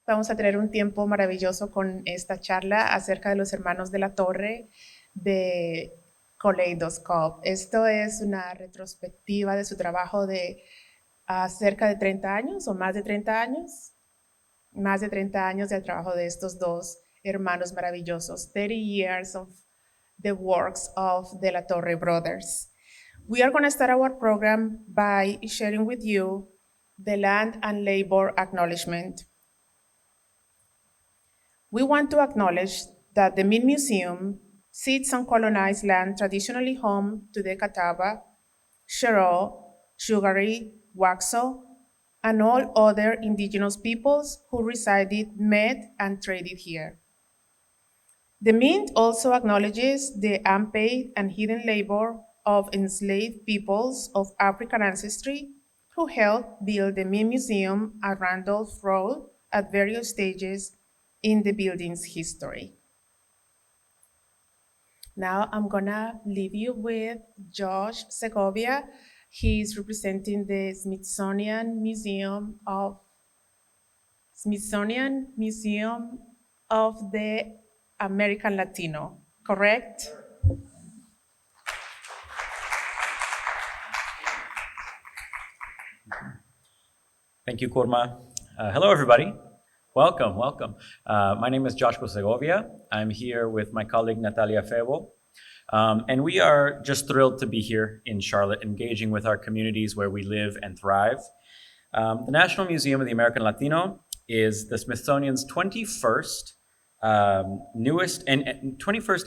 Vamos a tener un tiempo maravilloso con esta charla acerca de los hermanos de la Torre de Collidoscope. Esto es una retrospectiva de su trabajo de cerca de 30 años o más de 30 años. Más de 30 años del trabajo de estos dos hermanos maravillosos. 30 years of the works of the La Torre Brothers. We are going to start our program by sharing with you the Land and Labor Acknowledgement. We want to acknowledge that the Mint Museum sits on colonized land traditionally home to the Catawba, Cherokee, Sugary, Waxaw, and all other indigenous peoples who resided, met, and traded here. The Mint also acknowledges the unpaid and hidden labor of enslaved peoples of African ancestry who helped build the Mint Museum at Randolph Road at various stages in the building's history. Now I'm gonna leave you with Josh Segovia. He's representing the Smithsonian Museum of the American Latino, correct? Thank you, Korma. Hello, everybody. Welcome. My name is Joshua Segovia. I'm here with my colleague, Natalia Febo. And we are just thrilled to be here in Charlotte, engaging with our communities where we live and thrive. The National Museum of the American Latino is the Smithsonian's 21st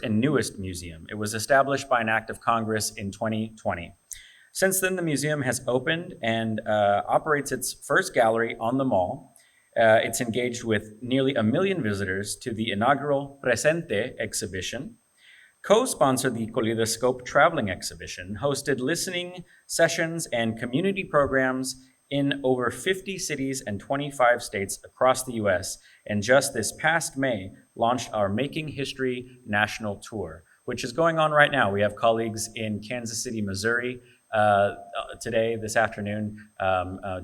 and newest museum. It was established by an act of Congress in 2020. Since then, the museum has opened and operates its first gallery on the mall. It's engaged with nearly 1 million visitors to the inaugural Presente exhibition, co-sponsored the Collidoscope traveling exhibition, hosted listening sessions and community programs in over 50 cities and 25 states across the US, and just this past May, launched our Making History National Tour, which is going on right now. We have colleagues in Kansas City, Missouri, today, this afternoon,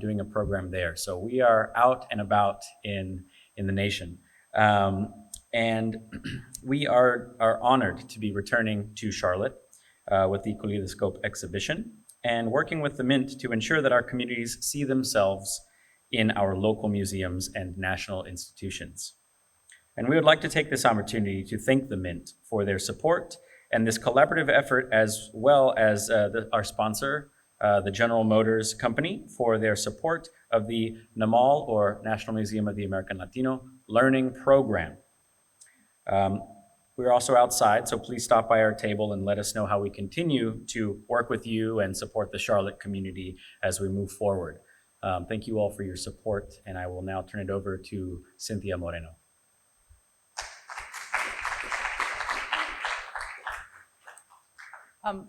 doing a program there. So we are out and about in the nation. And we are honored to be returning to Charlotte with the Collidoscope exhibition and working with the Mint to ensure that our communities see themselves in our local museums and national institutions. And we would like to take this opportunity to thank the Mint for their support and this collaborative effort, as well as our sponsor, the General Motors Company, for their support of the NAMAL, or National Museum of the American Latino, Learning Program. We're also outside, so please stop by our table and let us know how we continue to work with you and support the Charlotte community as we move forward. Thank you all for your support, and I will now turn it over to Cynthia Moreno.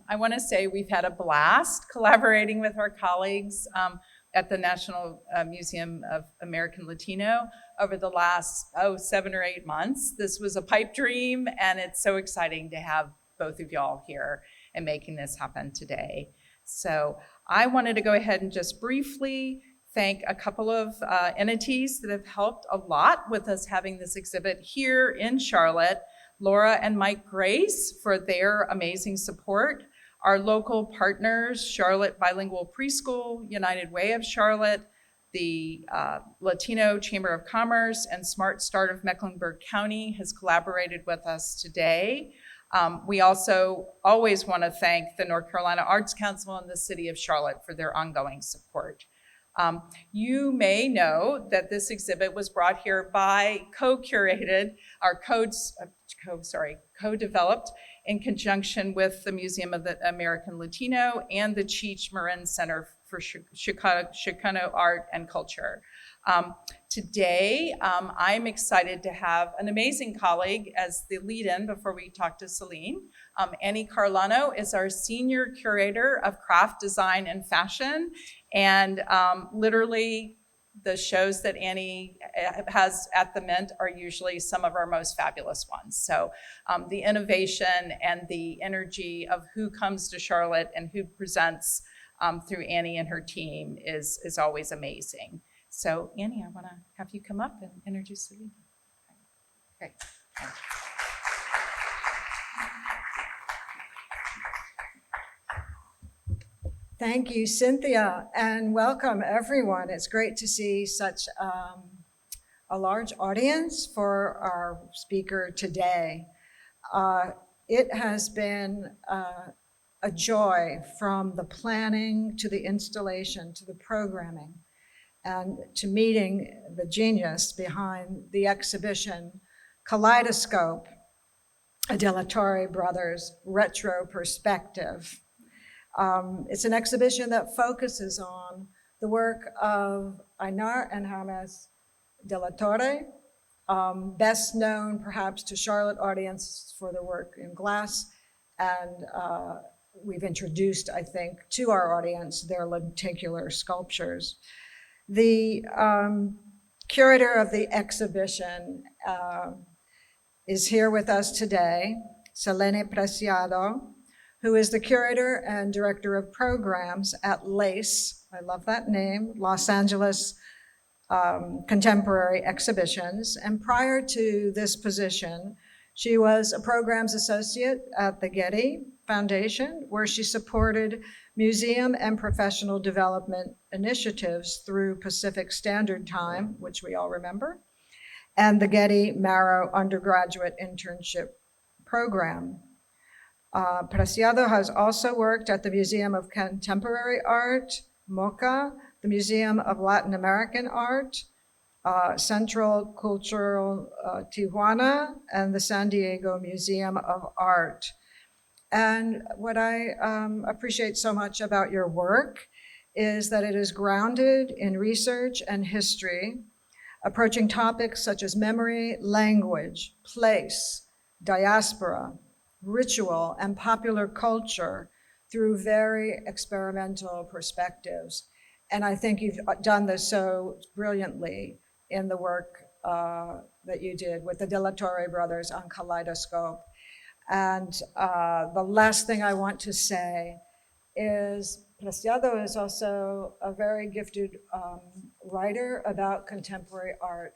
I want to say we've had a blast collaborating with our colleagues at the National Museum of American Latino over the last 7 or 8 months. This was a pipe dream, and it's so exciting to have both of y'all here and making this happen today. So I wanted to go ahead and just briefly thank a couple of entities that have helped a lot with us having this exhibit here in Charlotte. Laura and Mike Grace for their amazing support. Our local partners, Charlotte Bilingual Preschool, United Way of Charlotte, the Latino Chamber of Commerce, and Smart Start of Mecklenburg County has collaborated with us today. We also always want to thank the North Carolina Arts Council and the City of Charlotte for their ongoing support. You may know that this exhibit was brought here by co-curated, co-developed in conjunction with the Museum of the American Latino and the Cheech Marin Center for Chicano Art and Culture. Today, I'm excited to have an amazing colleague as the lead-in before we talk to Selene. Annie Carlano is our Senior Curator of Craft, Design, and Fashion. And literally, the shows that Annie has at the Mint are usually some of our most fabulous ones. So the innovation and the energy of who comes to Charlotte and who presents through Annie and her team is always amazing. So Annie, I want to have you come up and introduce Selene. Okay. Thank you, Cynthia, and welcome everyone. It's great to see such a large audience for our speaker today. It has been a joy from the planning to the installation to the programming and to meeting the genius behind the exhibition Collidoscope, a Torre Brothers Retro-Perspective. It's an exhibition that focuses on the work of Einar and Jamex de la Torre, best known perhaps to Charlotte audience for their work in glass, and we've introduced, I think, to our audience their lenticular sculptures. The curator of the exhibition is here with us today, Selene Preciado, who is the curator and director of programs at LACE, I love that name, Los Angeles Contemporary Exhibitions. And prior to this position, she was a programs associate at the Getty Foundation, where she supported museum and professional development initiatives through Pacific Standard Time, which we all remember, and the Getty Marrow undergraduate internship program. Preciado has also worked at the Museum of Contemporary Art, MOCA, the Museum of Latin American Art, Centro Cultural Tijuana, and the San Diego Museum of Art. And what I appreciate so much about your work is that it is grounded in research and history, approaching topics such as memory, language, place, diaspora, ritual, and popular culture through very experimental perspectives. And I think you've done this so brilliantly in the work that you did with the De La Torre brothers on Collidoscope. And the last thing I want to say is Preciado is also a very gifted writer about contemporary art.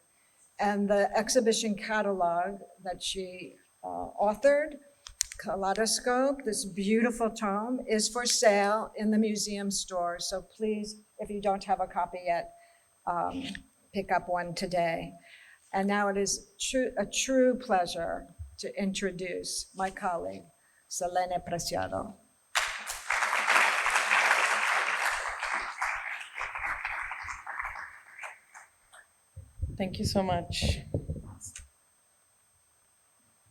And the exhibition catalog that she authored, Kaleidoscope, this beautiful tome, is for sale in the museum store. So please, if you don't have a copy yet, pick up one today. And now it is a true pleasure to introduce my colleague, Selene Preciado. Thank you so much.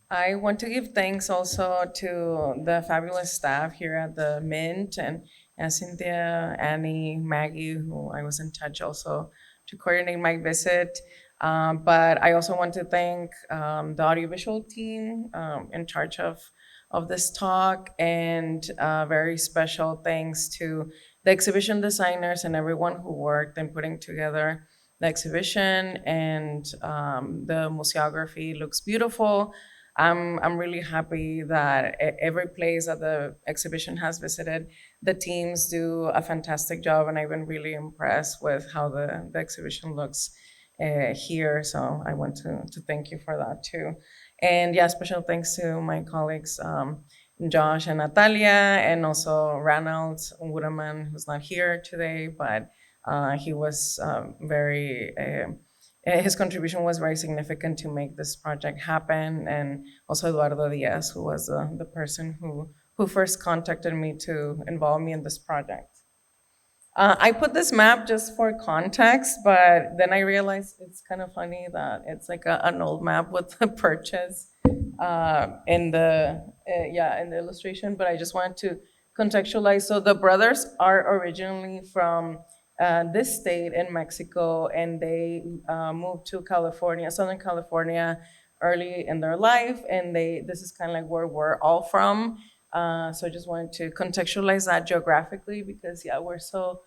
I want to give thanks also to the fabulous staff here at the Mint and Cynthia, Annie, Maggie, who I was in touch also to coordinate my visit. But I also want to thank the audiovisual team in charge of this talk, and very special thanks to the exhibition designers and everyone who worked in putting together the exhibition. And the museography looks beautiful. I'm really happy that every place that the exhibition has visited, the teams do a fantastic job, and I've been really impressed with how the exhibition looks here. So I want to thank you for that too. And yeah, special thanks to my colleagues, Josh and Natalia, and also Ranald Woodman, who's not here today, but he was his contribution was very significant to make this project happen. And also Eduardo Diaz, who was the person who first contacted me to involve me in this project. I put this map just for context, but then I realized it's kind of funny that it's like an old map with the purchase in the illustration, but I just wanted to contextualize. So the brothers are originally from this state in Mexico, and they moved to California, Southern California, early in their life, and this is kind of like where we're all from. So I just wanted to contextualize that geographically, because yeah, we're so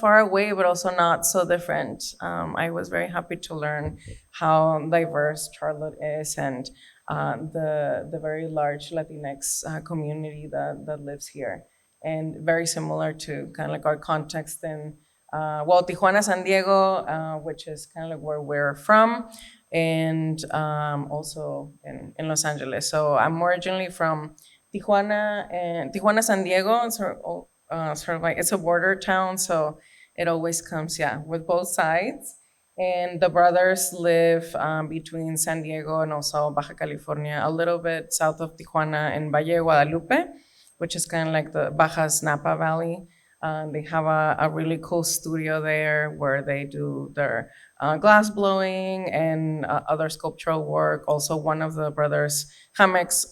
far away, but also not so different. I was very happy to learn how diverse Charlotte is, and the very large Latinx community that lives here, and very similar to kind of like our context in Tijuana, San Diego, which is kind of like where we're from, and also in Los Angeles. So I'm originally from Tijuana, San Diego. Sort of like it's a border town, so it always comes, yeah, with both sides. And the brothers live between San Diego and also Baja California, a little bit south of Tijuana in Valle de Guadalupe, which is kind of like the Baja's Napa Valley. They have a really cool studio there where they do their glass blowing and other sculptural work. Also, one of the brothers, Jamex,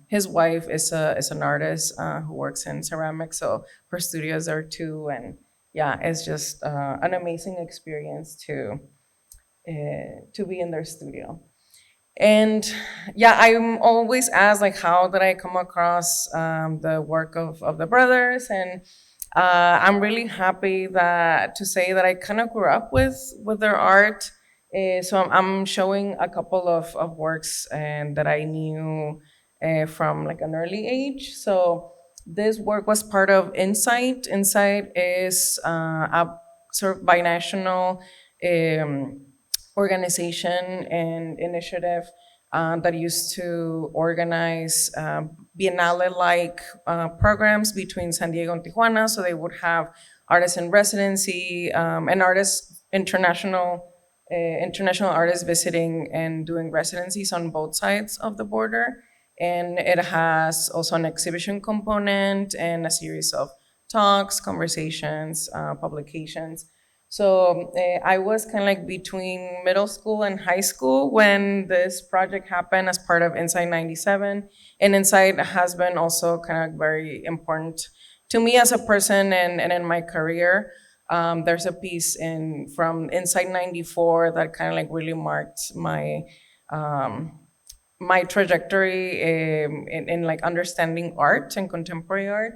his wife is an artist who works in ceramics, so her studio is there too. And yeah, it's just an amazing experience to be in their studio. And yeah, I'm always asked like, how did I come across the work of the brothers? And I'm really happy to say that I kind of grew up with their art. So I'm showing a couple of works and that I knew from like an early age. So this work was part of Insight. Insight is a sort of binational organization and initiative that used to organize Biennale-like programs between San Diego and Tijuana. So they would have artists in residency and international artists visiting and doing residencies on both sides of the border. And it has also an exhibition component and a series of talks, conversations, publications. So I was kind of like between middle school and high school when this project happened as part of Insight 97. And Insight has been also kind of very important to me as a person and in my career. There's a piece from Insight 94 that kind of like really marked my trajectory in like understanding art and contemporary art.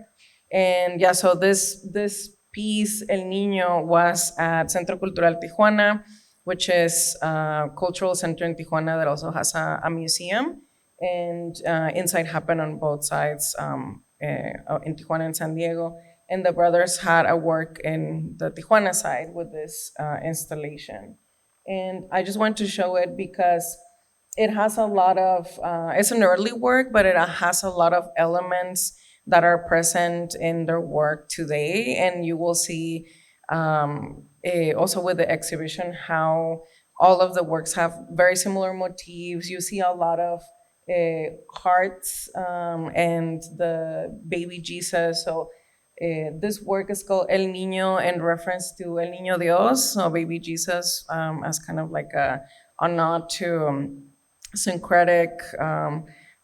And yeah, so this piece, El Niño, was at Centro Cultural Tijuana, which is a cultural center in Tijuana that also has a museum. And Insight happened on both sides, in Tijuana and San Diego. And the brothers had a work in the Tijuana side with this installation. And I just want to show it because it has a lot of, it's an early work, but it has a lot of elements that are present in their work today. And you will see also with the exhibition how all of the works have very similar motifs. You see a lot of hearts and the baby Jesus. So this work is called El Niño in reference to El Niño Dios, so baby Jesus, as kind of like a nod to syncretic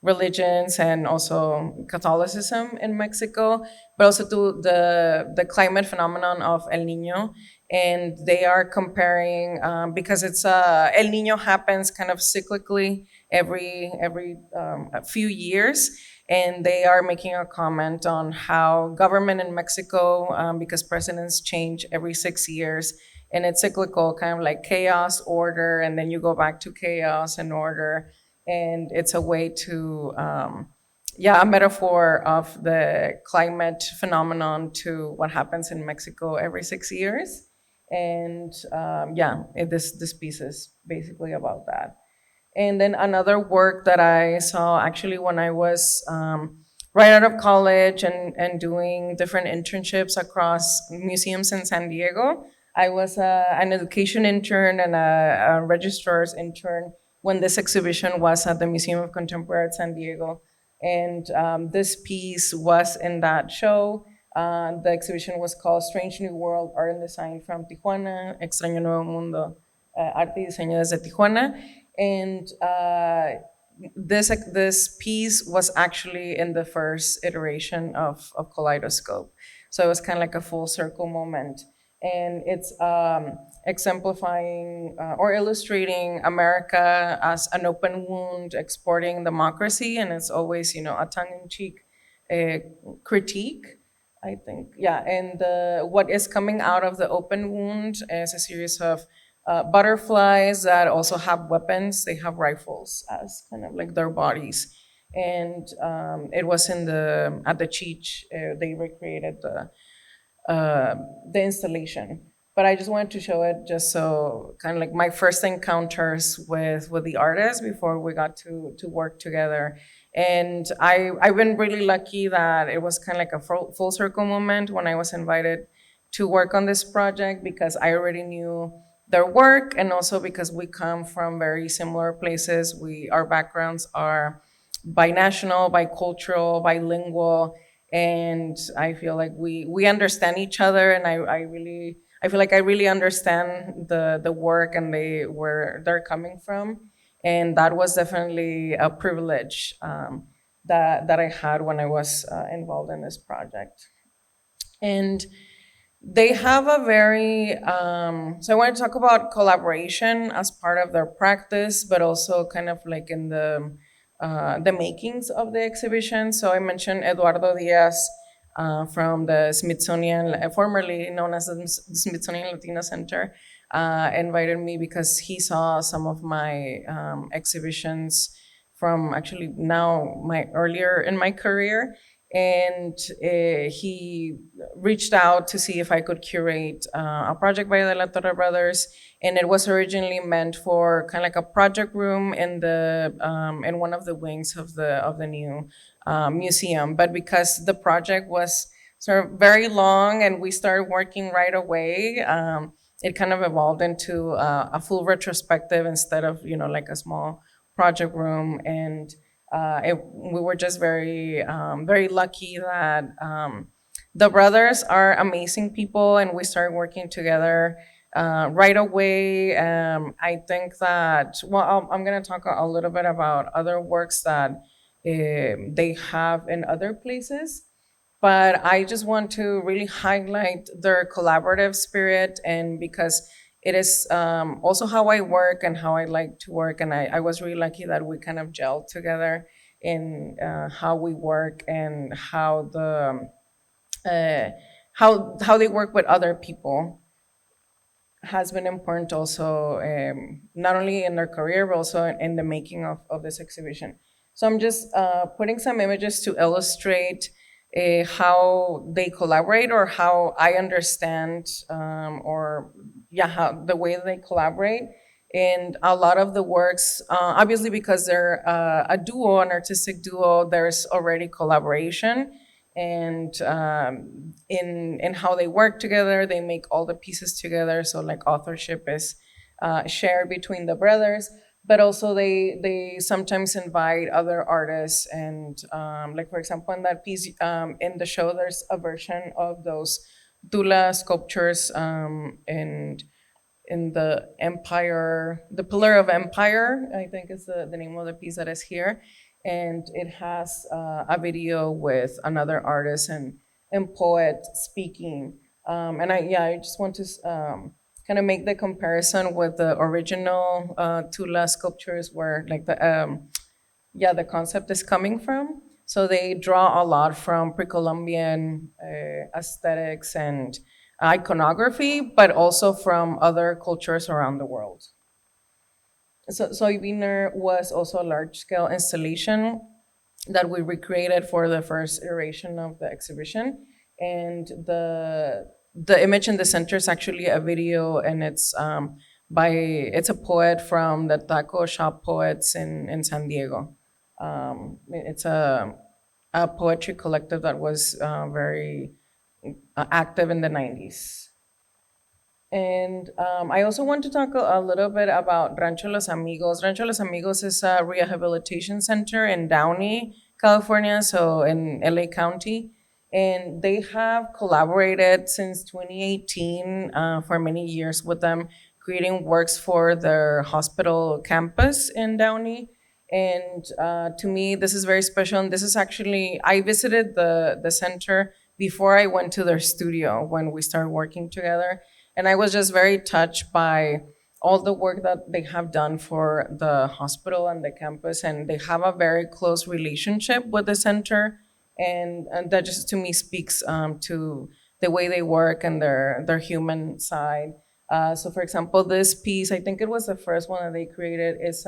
religions and also Catholicism in Mexico, but also to the climate phenomenon of El Niño. And they are comparing, because it's El Niño happens kind of cyclically every a few years, and they are making a comment on how government in Mexico, because presidents change every 6 years, and it's cyclical, kind of like chaos, order, and then you go back to chaos and order. And it's a way to, a metaphor of the climate phenomenon to what happens in Mexico every 6 years. And this piece is basically about that. And then another work that I saw actually when I was right out of college and doing different internships across museums in San Diego. I was an education intern and a registrar's intern when this exhibition was at the Museum of Contemporary Art San Diego. And this piece was in that show. The exhibition was called Strange New World, Art and Design from Tijuana, Extraño Nuevo Mundo, Arte y Diseño desde Tijuana. And this piece was actually in the first iteration of Collidoscope. So it was kind of like a full circle moment. And it's exemplifying or illustrating America as an open wound exporting democracy, and it's always, a tongue-in-cheek critique, I think. Yeah, and what is coming out of the open wound is a series of butterflies that also have weapons. They have rifles as kind of like their bodies, and it was at the Cheech. They recreated the installation. But I just wanted to show it just so kind of like my first encounters with the artist before we got to work together. And I've been really lucky that it was kind of like a full circle moment when I was invited to work on this project, because I already knew their work, and also because we come from very similar places. Our backgrounds are binational, bicultural, bilingual, and I feel like we understand each other, and I feel like I really understand the work and where they're coming from, and that was definitely a privilege that I had when I was involved in this project. And they have a very so I want to talk about collaboration as part of their practice, but also kind of like in the makings of the exhibition. So I mentioned Eduardo Diaz from the Smithsonian, formerly known as the Smithsonian Latino Center, invited me because he saw some of my exhibitions from actually now my earlier in my career, and he reached out to see if I could curate a project by the Torre Brothers, and it was originally meant for kind of like a project room in in one of the wings of the new museum. But because the project was sort of very long and we started working right away, it kind of evolved into a full retrospective instead of like a small project room. And we were just very lucky that the brothers are amazing people, and we started working together right away. I think that, well, I'm going to talk a little bit about other works that they have in other places, but I just want to really highlight their collaborative spirit, and because it is also how I work and how I like to work. And I was really lucky that we kind of gelled together in how we work and how how they work with other people has been important also, not only in their career, but also in the making of this exhibition. So I'm just putting some images to illustrate how they collaborate, or how I understand, or yeah, how the way they collaborate. And a lot of the works, obviously because they're a duo, an artistic duo, there's already collaboration. And in how they work together, they make all the pieces together. So like authorship is shared between the brothers, but also they sometimes invite other artists. And like for example, in that piece in the show, there's a version of those Tula sculptures in the Empire, the Pillar of Empire, I think is the name of the piece that is here. And it has a video with another artist and poet speaking. And I just want to kind of make the comparison with the original Tula sculptures, where like the concept is coming from. So they draw a lot from pre-Columbian aesthetics and iconography, but also from other cultures around the world. So Soybeaner was also a large-scale installation that we recreated for the first iteration of the exhibition. And the image in the center is actually a video, and it's a poet from the Taco Shop Poets in San Diego. It's a poetry collective that was very active in the 90s. And I also want to talk a little bit about Rancho Los Amigos. Rancho Los Amigos is a rehabilitation center in Downey, California, so in LA County. And they have collaborated since 2018 for many years with them, creating works for their hospital campus in Downey. And to me, this is very special. And this is actually, I visited the center before I went to their studio when we started working together. And I was just very touched by all the work that they have done for the hospital and the campus. And they have a very close relationship with the center. And that just to me speaks to the way they work and their human side. So for example, this piece, I think it was the first one that they created, is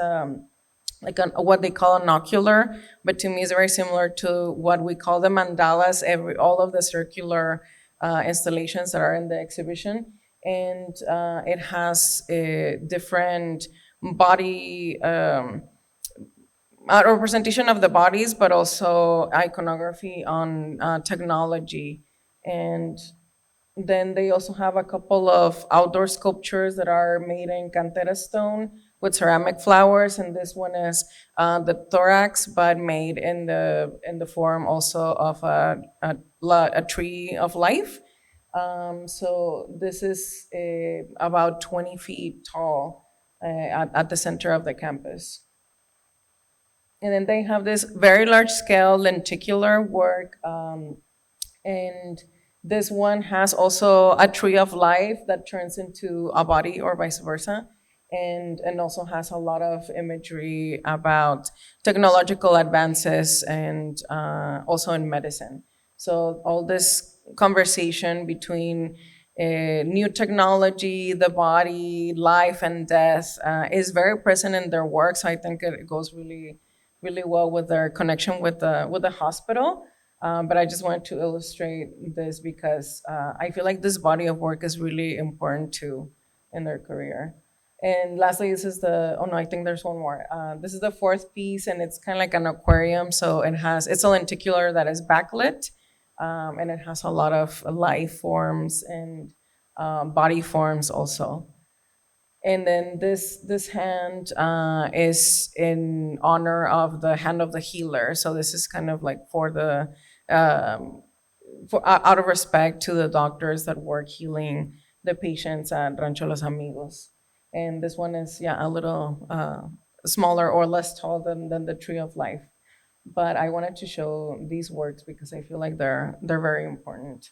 like what they call an ocular, but to me is very similar to what we call the mandalas. All of the circular installations that are in the exhibition. And it has different body representation of the bodies, but also iconography on technology. And then they also have a couple of outdoor sculptures that are made in cantera stone with ceramic flowers, and this one is the thorax, but made in the form also of a tree of life. So this is about 20 feet tall at the center of the campus. And then they have this very large scale lenticular work, and this one has also a tree of life that turns into a body or vice versa, and also has a lot of imagery about technological advances and also in medicine. So all this conversation between new technology, the body, life and death is very present in their work. So I think it goes really, really well with their connection with the hospital. But I just wanted to illustrate this because I feel like this body of work is really important too in their career. And lastly, this is I think there's one more. This is the fourth piece, and it's kind of like an aquarium. So it's a lenticular that is backlit, and it has a lot of life forms and body forms also. And then this hand is in honor of the hand of the healer. So this is kind of like for out of respect to the doctors that work healing the patients at Rancho Los Amigos. And this one is a little smaller or less tall than the Tree of Life. But I wanted to show these works because I feel like they're very important.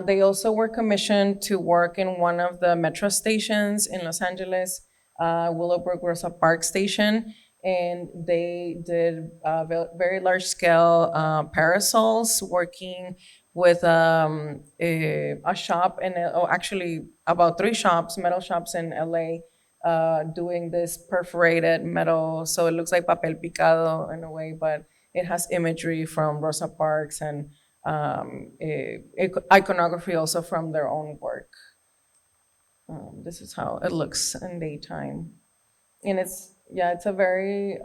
They also were commissioned to work in one of the metro stations in Los Angeles, Willowbrook Rosa Park Station, and they did very large scale parasols, working with a shop actually about 3 shops, metal shops in LA, doing this perforated metal. So it looks like papel picado in a way, but it has imagery from Rosa Parks and iconography also from their own work. This is how it looks in daytime, and it's a very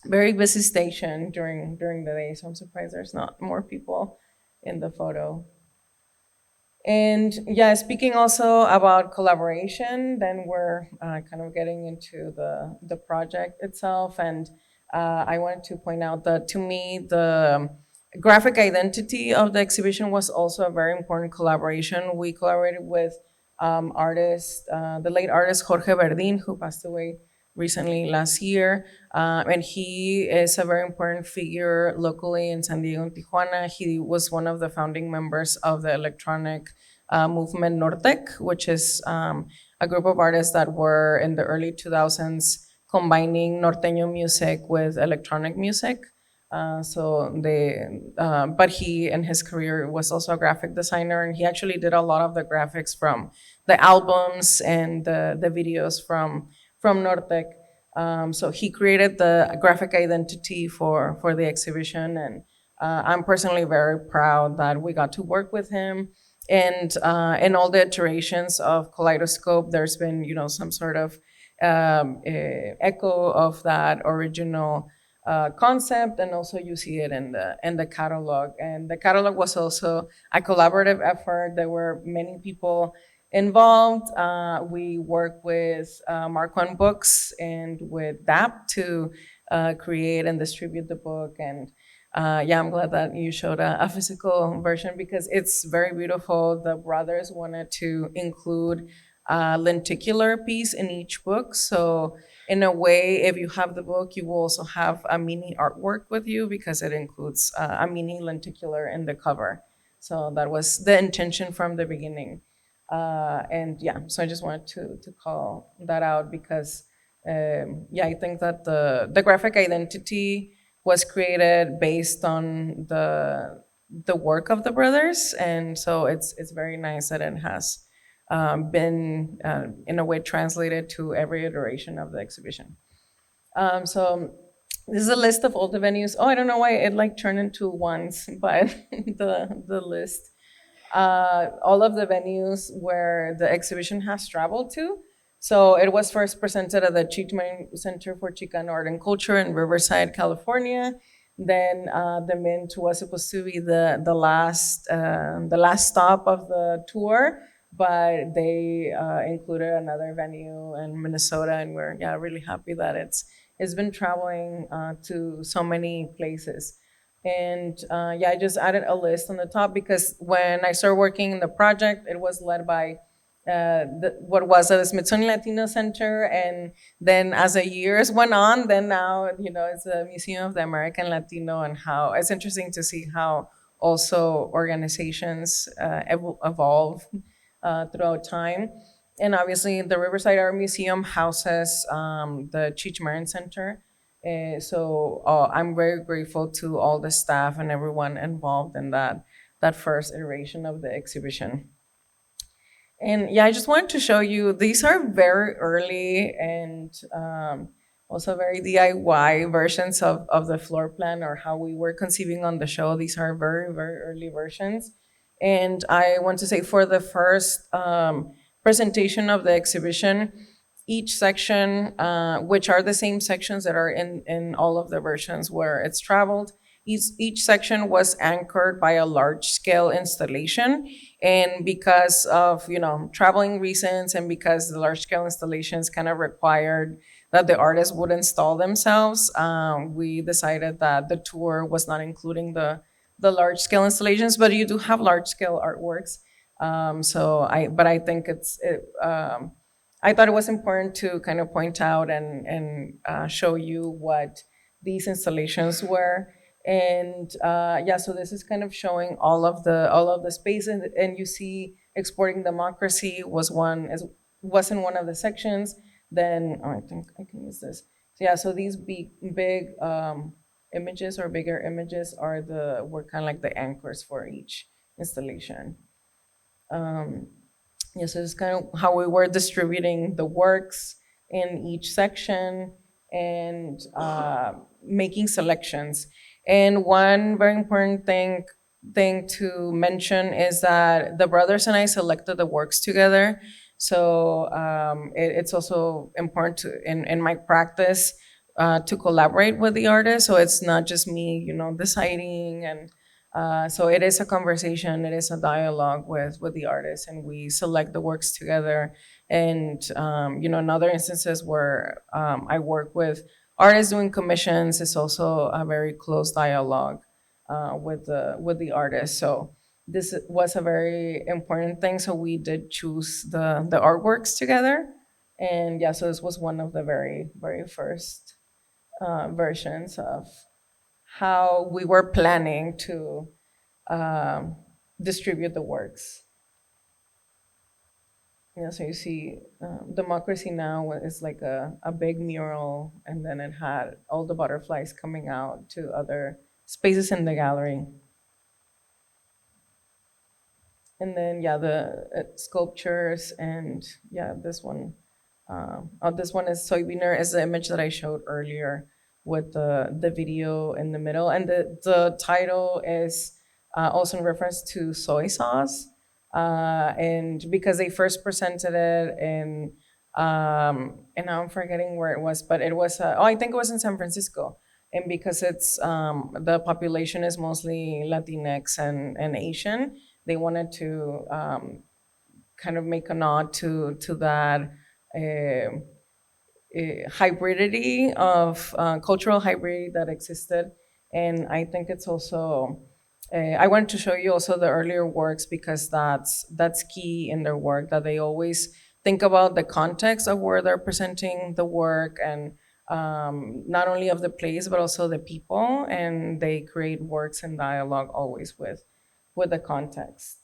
very busy station during the day. So I'm surprised there's not more people in the photo. And speaking also about collaboration, then we're kind of getting into the project itself, and I wanted to point out that to me the graphic identity of the exhibition was also a very important collaboration. We collaborated with the late artist Jorge Verdin, who passed away recently last year, and he is a very important figure locally in San Diego and Tijuana. He was one of the founding members of the electronic movement Nortec, which is a group of artists that were in the early 2000s combining norteño music with electronic music. But he in his career was also a graphic designer, and he actually did a lot of the graphics from the albums and the videos from Nortec. So he created the graphic identity for the exhibition, and I'm personally very proud that we got to work with him. And in all the iterations of Collidoscope, there's been some sort of echo of that original concept, and also you see it in the catalog. And the catalog was also a collaborative effort. There were many people involved. We work with Mark One Books and with DAP to create and distribute the book. And I'm glad that you showed a physical version because it's very beautiful. The brothers wanted to include a lenticular piece in each book. So in a way, if you have the book, you will also have a mini artwork with you because it includes a mini lenticular in the cover. So that was the intention from the beginning. So I just wanted to call that out because I think that the graphic identity was created based on the work of the brothers, and so it's very nice that it has been in a way translated to every iteration of the exhibition. So this is a list of all the venues. I don't know why it turned into ones, but the list. all of the venues where the exhibition has traveled to. So it was first presented at the Chichman Center for Chicano Art and Culture in Riverside, California. Then the Mint was supposed to be the last stop of the tour, but they included another venue in Minnesota, and we're really happy that it's been traveling to so many places. And I just added a list on the top because when I started working in the project, it was led by what was the Smithsonian Latino Center, and then as the years went on, then now it's the Museum of the American Latino, and how it's interesting to see how also organizations evolve throughout time. And obviously, the Riverside Art Museum houses the Cheech Marin Center. So I'm very grateful to all the staff and everyone involved in that first iteration of the exhibition. And I just wanted to show you, these are very early and also very DIY versions of the floor plan or how we were conceiving on the show. These are very, very early versions. And I want to say for the first presentation of the exhibition, each section, which are the same sections that are in all of the versions where it's traveled, each section was anchored by a large scale installation. And because of traveling reasons, and because the large scale installations kind of required that the artists would install themselves, we decided that the tour was not including the large scale installations, but you do have large scale artworks. But I think I thought it was important to kind of point out and show you what these installations were. And so this is kind of showing all of the space, and you see exporting democracy wasn't one of the sections. Then I think I can use this. So these big images or bigger images were kind of like the anchors for each installation. So it's kind of how we were distributing the works in each section and making selections. And one very important thing to mention is that the brothers and I selected the works together. So it's also important in my practice to collaborate with the artist. So it's not just me, deciding, and so it is a conversation, it is a dialogue with the artist, and we select the works together. And in other instances where I work with artists doing commissions, it's also a very close dialogue with the artist. So this was a very important thing. So we did choose the artworks together, and so this was one of the very, very first versions of how we were planning to distribute the works. So you see Democracy Now! Is like a big mural, and then it had all the butterflies coming out to other spaces in the gallery. And then the sculptures, and this one. This one is Soybeaner, is the image that I showed earlier with the video in the middle. And the title is also in reference to soy sauce. And because they first presented it and now I'm forgetting where it was, but it was, I think it was in San Francisco. And because it's, the population is mostly Latinx and Asian, they wanted to kind of make a nod to that hybridity of cultural hybridity that existed. And I think it's also, I wanted to show you also the earlier works, because that's key in their work, that they always think about the context of where they're presenting the work, and not only of the place, but also the people, and they create works in dialogue always with the context.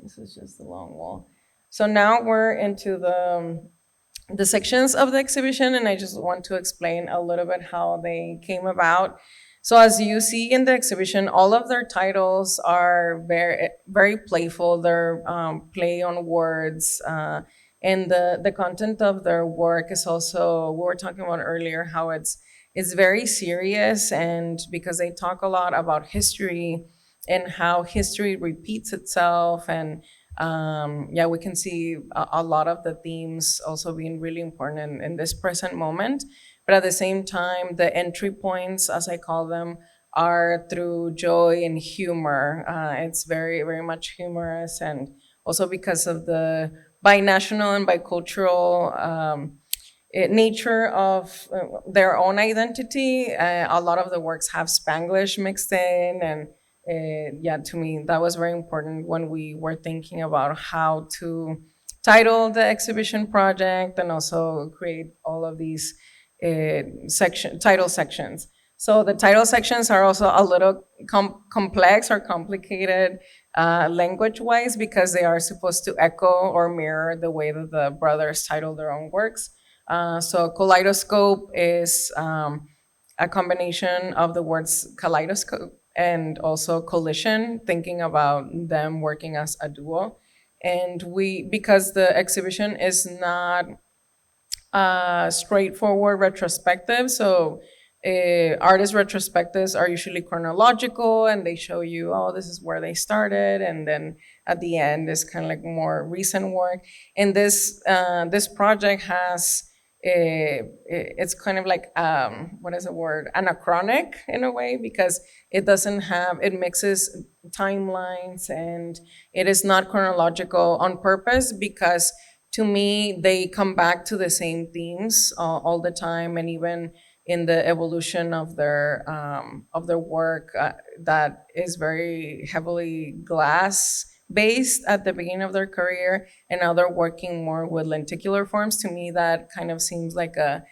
This is just the long wall. So now we're into the sections of the exhibition, and I just want to explain a little bit how they came about. So as you see in the exhibition, all of their titles are very, very playful. They're play on words, and the content of their work is also, we were talking about earlier, how it's very serious, and because they talk a lot about history and how history repeats itself. And yeah, we can see a lot of the themes also being really important in this present moment. But at the same time, the entry points, as I call them, are through joy and humor. It's very, very much humorous, and also because of the binational and bicultural nature of their own identity. A lot of the works have Spanglish mixed in, and yeah, to me, that was very important when we were thinking about how to title the exhibition project and also create all of these title sections. So the title sections are also a little complex or complicated language-wise, because they are supposed to echo or mirror the way that the brothers title their own works. So Collidoscope is a combination of the words kaleidoscope and also collision, thinking about them working as a duo. And because the exhibition is not straightforward retrospective, so artist retrospectives are usually chronological, and they show you, oh, this is where they started, and then at the end is kind of like more recent work. And this project has it's kind of like what is the word, anachronic in a way, because it mixes timelines, and it is not chronological on purpose, because to me they come back to the same themes all the time, and even in the evolution of their work, that is very heavily glass based at the beginning of their career, and now they're working more with lenticular forms. To me, that kind of seems like a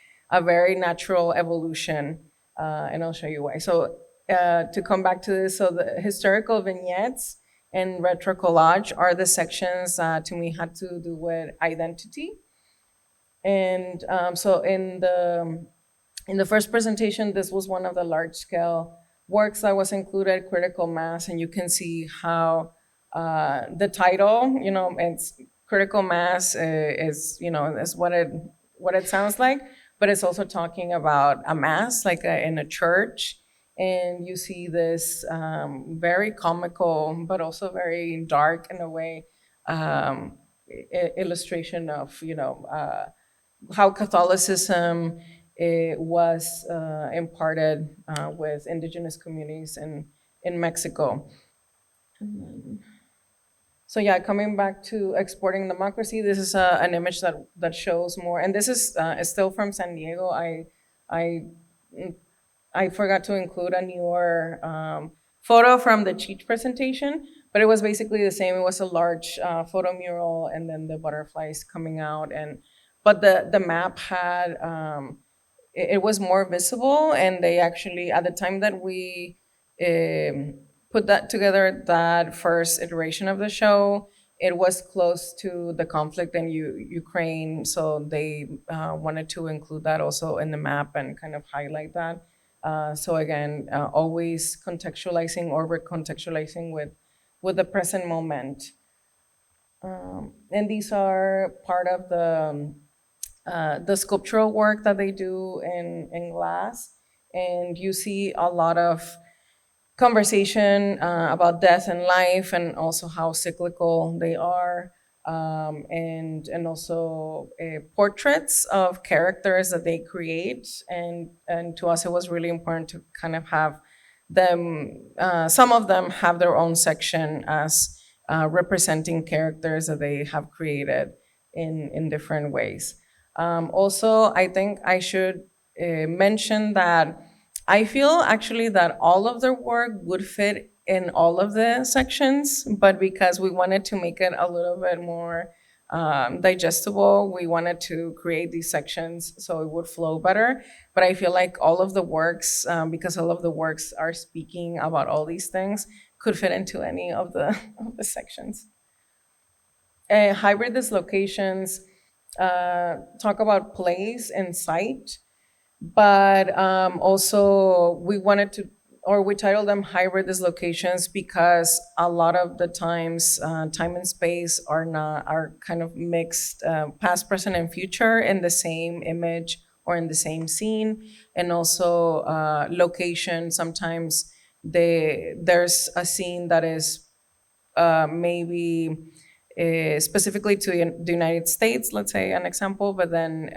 very natural evolution, and I'll show you why. So to come back to this, so the historical vignettes and retro collage are the sections that to me had to do with identity. And so in the first presentation, this was one of the large scale works that was included, critical mass, and you can see how the title, it's critical mass is, is what it sounds like, but it's also talking about a mass, like in a church. And you see this very comical, but also very dark in a way, illustration of, how Catholicism was imparted with indigenous communities in Mexico. So yeah, coming back to exporting democracy, this is an image that shows more, and this is still from San Diego. I forgot to include a newer photo from the Cheech presentation, but it was basically the same. It was a large photo mural, and then the butterflies coming out, but the map had it was more visible, and they actually, at the time that we put that together, that first iteration of the show, it was close to the conflict in Ukraine, so they wanted to include that also in the map and kind of highlight that. So again, always contextualizing or recontextualizing with the present moment. And these are part of the sculptural work that they do in glass. And you see a lot of conversation about death and life, and also how cyclical they are, and also portraits of characters that they create. And to us, it was really important to kind of have them, some of them have their own section as representing characters that they have created in different ways. Also, I think I should mention that I feel actually that all of their work would fit in all of the sections, but because we wanted to make it a little bit more digestible, we wanted to create these sections so it would flow better. But I feel like all of the works, because all of the works are speaking about all these things, could fit into any of the sections. Hybrid dislocations talk about place and site, but also we titled them hybrid dislocations because a lot of the times time and space are kind of mixed, past, present, and future in the same image or in the same scene. And also location sometimes there's a scene that is maybe specifically to the United States, let's say an example, but then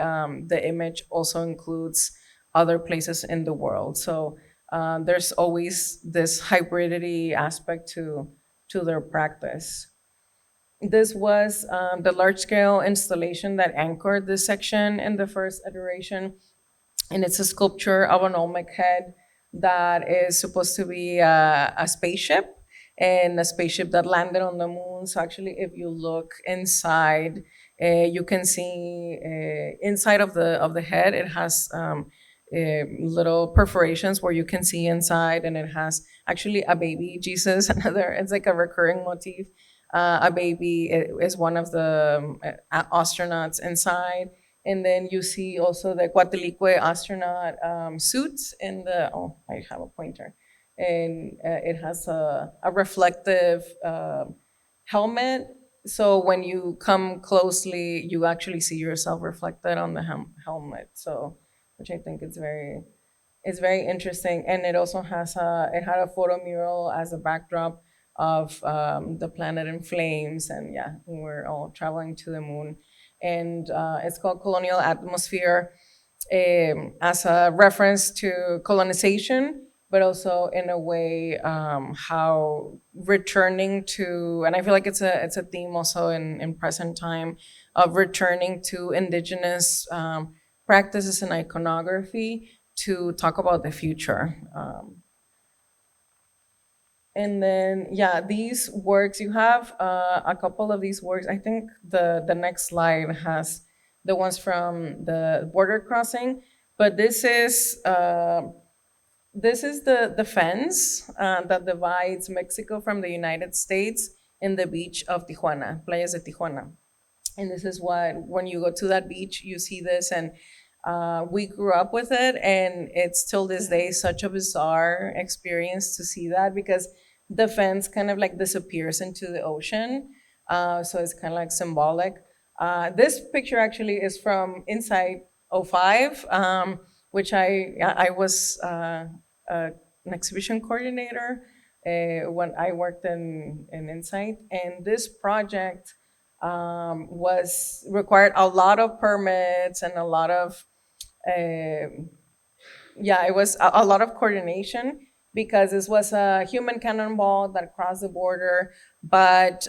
the image also includes other places in the world. So there's always this hybridity aspect to their practice. This was the large-scale installation that anchored this section in the first iteration, and it's a sculpture of an Olmec head that is supposed to be a spaceship, and a spaceship that landed on the moon. So actually, if you look inside, you can see inside of the head. It has little perforations where you can see inside, and it has actually a baby Jesus. Another, it's like a recurring motif. A baby is one of the astronauts inside. And then you see also the Coatlicue astronaut suits in the, oh, I have a pointer. And it has a reflective helmet. So when you come closely, you actually see yourself reflected on the helmet. So, which I think is very interesting. And it also has it had a photo mural as a backdrop of the planet in flames. And yeah, we're all traveling to the moon. And it's called Colonial Atmosphere, as a reference to colonization, but also in a way how returning to, and I feel like it's a theme also in present time, of returning to indigenous practices and iconography to talk about the future. And then, yeah, these works, you have a couple of these works. I think the next slide has the ones from the border crossing, but this is the fence that divides Mexico from the United States in the beach of Tijuana, Playas de Tijuana. And this is what, when you go to that beach, you see this, and we grew up with it, and it's till this day such a bizarre experience to see that, because the fence kind of like disappears into the ocean. So it's kind of like symbolic. This picture actually is from Inside '05, which I was an exhibition coordinator when I worked in Insight. And this project was required a lot of permits and a lot of yeah, it was a lot of coordination, because this was a human cannonball that crossed the border. But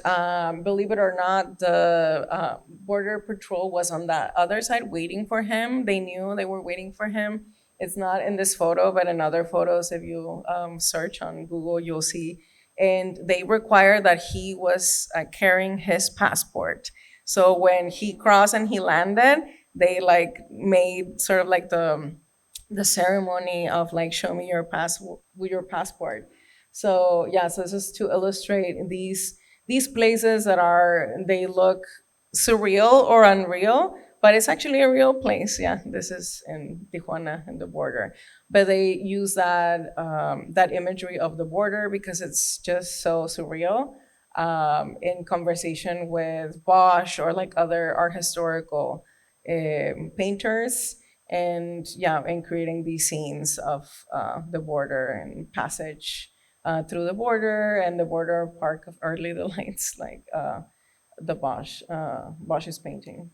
believe it or not, the border patrol was on that other side waiting for him. They knew they were waiting for him. It's not in this photo, but in other photos, if you search on Google, you'll see. And they require that he was carrying his passport. So when he crossed and he landed, they like made sort of like the ceremony of like, show me your passport. So yeah, so this is to illustrate these places that they look surreal or unreal, but it's actually a real place. Yeah, this is in Tijuana, in the border, but they use that imagery of the border because it's just so surreal, in conversation with Bosch or like other art historical painters. And yeah, in creating these scenes of the border and passage through the border, and the border park of early delights, like the Bosch's painting.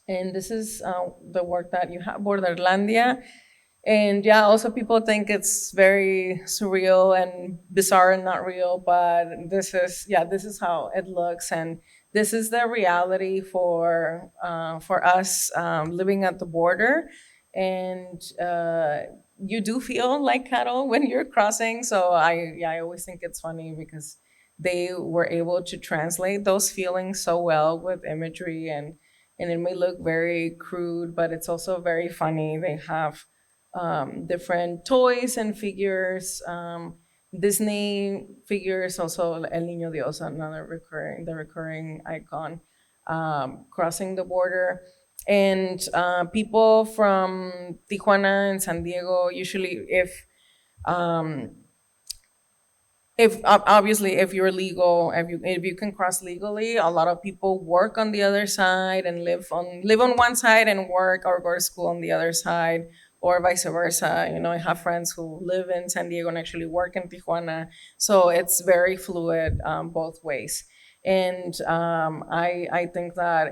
And this is the work that you have, Borderlandia. And yeah, also people think it's very surreal and bizarre and not real, but this is how it looks. And this is the reality for us living at the border. And you do feel like cattle when you're crossing. So I always think it's funny because they were able to translate those feelings so well with imagery, and it may look very crude, but it's also very funny. They have different toys and figures, Disney figures, also El Niño Dios, another recurring icon, crossing the border. And people from Tijuana and San Diego, usually if obviously if you're legal, if you can cross legally, a lot of people work on the other side and live on one side and work or go to school on the other side, or vice versa. I have friends who live in San Diego and actually work in Tijuana. So it's very fluid both ways. And I think that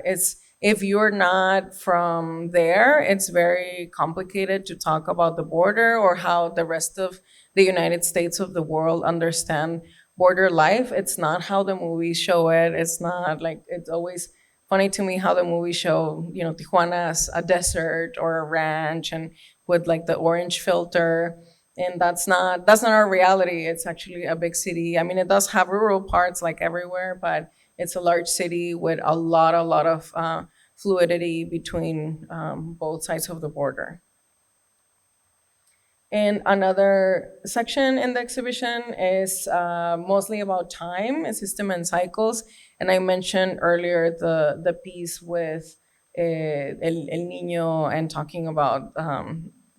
if you're not from there, it's very complicated to talk about the border or how the rest of the United States of the world understand border life. It's not how the movies show it. It's not like, it's always funny to me how the movies show, Tijuana as a desert or a ranch and with like the orange filter. And that's not our reality. It's actually a big city. I mean, it does have rural parts like everywhere, but it's a large city with a lot of fluidity between both sides of the border. And another section in the exhibition is mostly about time, system, and cycles. And I mentioned earlier the piece with El Niño and talking about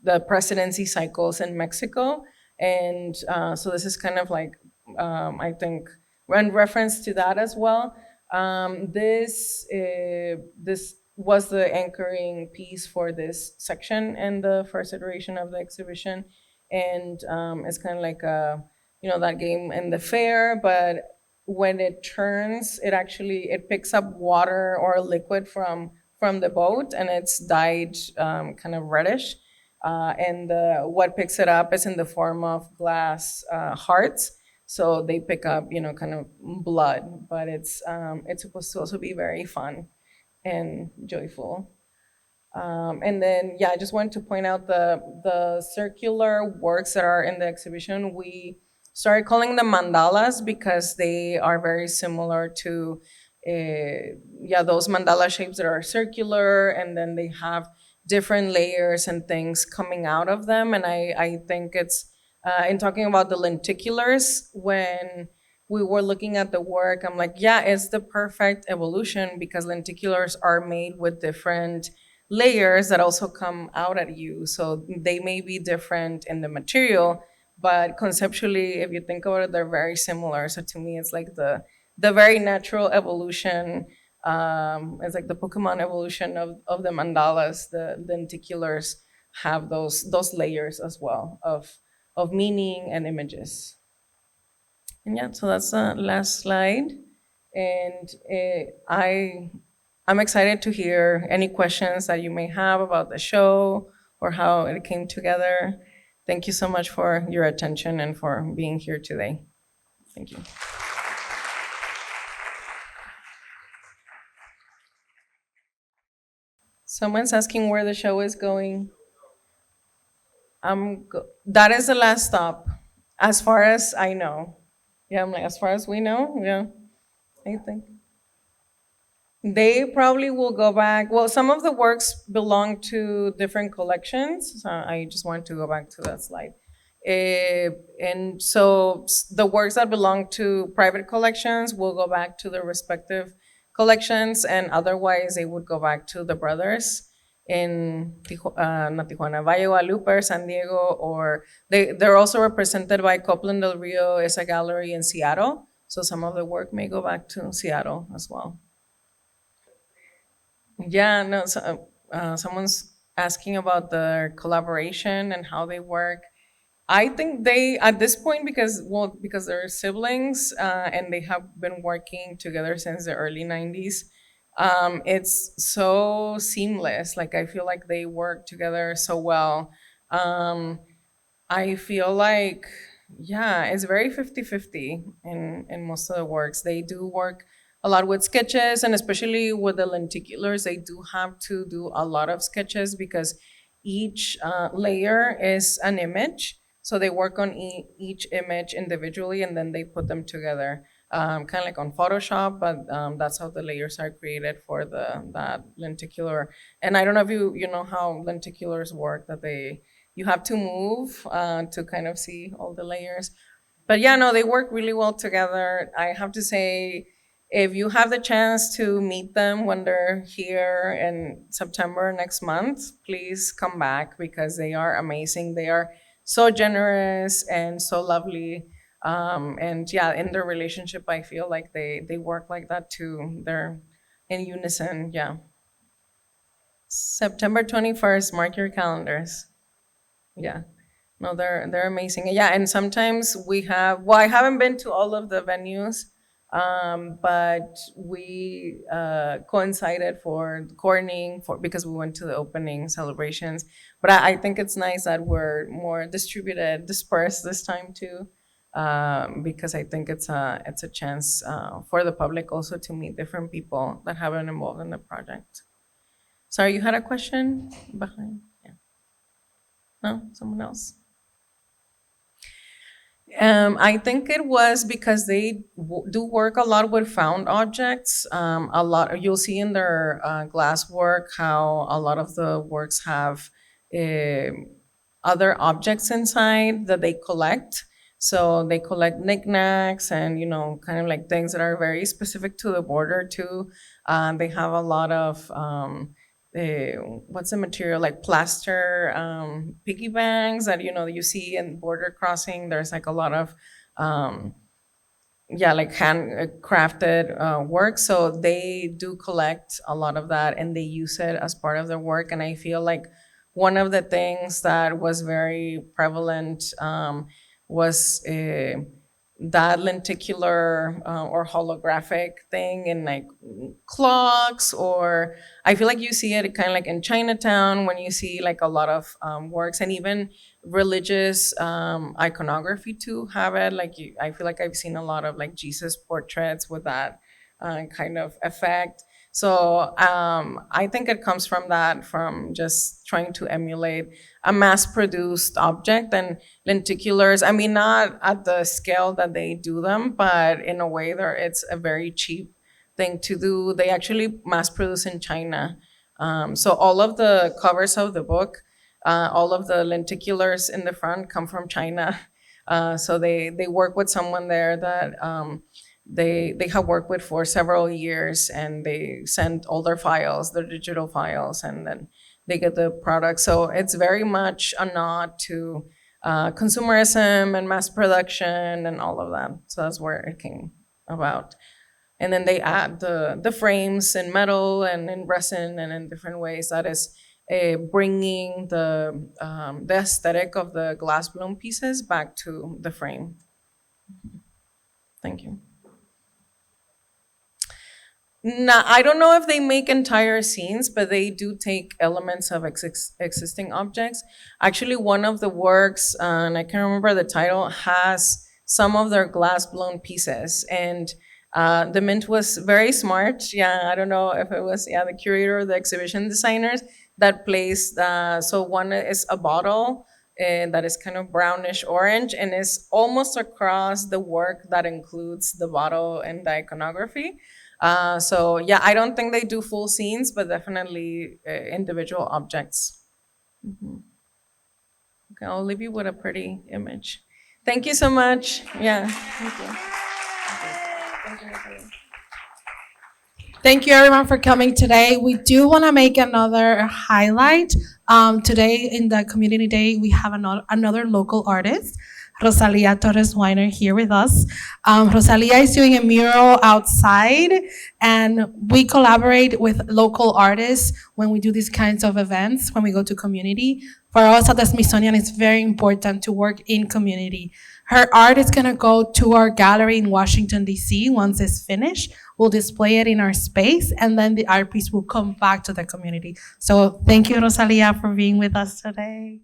the presidency cycles in Mexico. And so this is kind of like, I think, in reference to that as well. This was the anchoring piece for this section in the first iteration of the exhibition, and it's kind of like that game in the fair, but when it turns, it picks up water or liquid from the boat, and it's dyed kind of reddish, and what picks it up is in the form of glass hearts. So they pick up, kind of blood, but it's supposed to also be very fun and joyful. And then, I just wanted to point out the circular works that are in the exhibition. We started calling them mandalas because they are very similar to, those mandala shapes that are circular, and then they have different layers and things coming out of them. And I think it's, in talking about the lenticulars, when we were looking at the work, I'm like, it's the perfect evolution because lenticulars are made with different layers that also come out at you. So they may be different in the material, but conceptually, if you think about it, they're very similar. So to me, it's like the very natural evolution. It's like the Pokemon evolution of the mandalas. The lenticulars have those layers as well of meaning and images. And so that's the last slide. And I'm excited to hear any questions that you may have about the show or how it came together. Thank you so much for your attention and for being here today. Thank you. Someone's asking where the show is going. That is the last stop, as far as I know. I'm like, as far as we know, I think. They probably will go back. Well, some of the works belong to different collections. So I just wanted to go back to that slide. And so the works that belong to private collections will go back to their respective collections, and otherwise they would go back to the brothers in not Tijuana, Valle Guadalupe, San Diego, or they're also represented by Copeland del Rio is a gallery in Seattle. So some of the work may go back to Seattle as well. So, someone's asking about the collaboration and how they work. I think they, at this point, because they're siblings and they have been working together since the early 90s, it's so seamless. Like, I feel like they work together so well. I feel like, it's very 50-50 in most of the works. They do work a lot with sketches, and especially with the lenticulars, they do have to do a lot of sketches because each layer is an image. So they work on each image individually, and then they put them together, kind of like on Photoshop, but that's how the layers are created for that lenticular. And I don't know if you know how lenticulars work, that you have to move to kind of see all the layers. But they work really well together. I have to say, if you have the chance to meet them when they're here in September next month, please come back because they are amazing. They are so generous and so lovely. And in their relationship, I feel like they work like that too. They're in unison, September 21st, mark your calendars. Yeah. No, they're amazing. Yeah, and sometimes we have. Well, I haven't been to all of the venues, but we coincided for coordinating for because we went to the opening celebrations. But I think it's nice that we're more distributed, dispersed this time too, because I think it's a chance for the public also to meet different people that have been involved in the project. Sorry, you had a question behind? Yeah. No, someone else. I think it was because they do work a lot with found objects. A lot you'll see in their glass work how a lot of the works have uh, other objects inside that they collect. So they collect knickknacks and kind of like things that are very specific to the border too. They have a lot of what's the material, like plaster piggy banks that you see in border crossing. There's like a lot of yeah, like hand crafted work. So they do collect a lot of that and they use it as part of their work. And I feel like one of the things that was very prevalent was that lenticular or holographic thing in like clocks, or I feel like you see it kind of like in Chinatown when you see like a lot of works, and even religious iconography too have it. Like I feel like I've seen a lot of like Jesus portraits with that kind of effect. So I think it comes from that, from just trying to emulate a mass-produced object. And lenticulars, I mean, not at the scale that they do them, but in a way that it's a very cheap thing to do. They actually mass-produce in China. So all of the covers of the book, all of the lenticulars in the front come from China. So they work with someone there that they have worked with for several years, and they send all their files, their digital files, and then they get the product. So it's very much a nod to consumerism and mass production and all of that. So that's where it came about. And then they add the frames in metal and in resin and in different ways. That is bringing the aesthetic of the glass blown pieces back to the frame. Thank you. No, I don't know if they make entire scenes, but they do take elements of existing objects. Actually, one of the works, and I can't remember the title, has some of their glass blown pieces. And the Mint was very smart. Yeah, I don't know if it was the curator or the exhibition designers that placed. So one is a bottle that is kind of brownish orange and is almost across the work that includes the bottle and the iconography. So yeah, I don't think they do full scenes, but definitely individual objects. Mm-hmm. Okay, I'll leave you with a pretty image. Thank you so much. Yeah. Thank you. Thank you everyone for coming today. We do want to make another highlight. Today in the Community Day, we have another local artist, Rosalia Torres Weiner, here with us. Rosalia is doing a mural outside, and we collaborate with local artists when we do these kinds of events, when we go to community. For us at the Smithsonian, it's very important to work in community. Her art is gonna go to our gallery in Washington, D.C. Once it's finished. We'll display it in our space, and then the art piece will come back to the community. So thank you, Rosalia, for being with us today.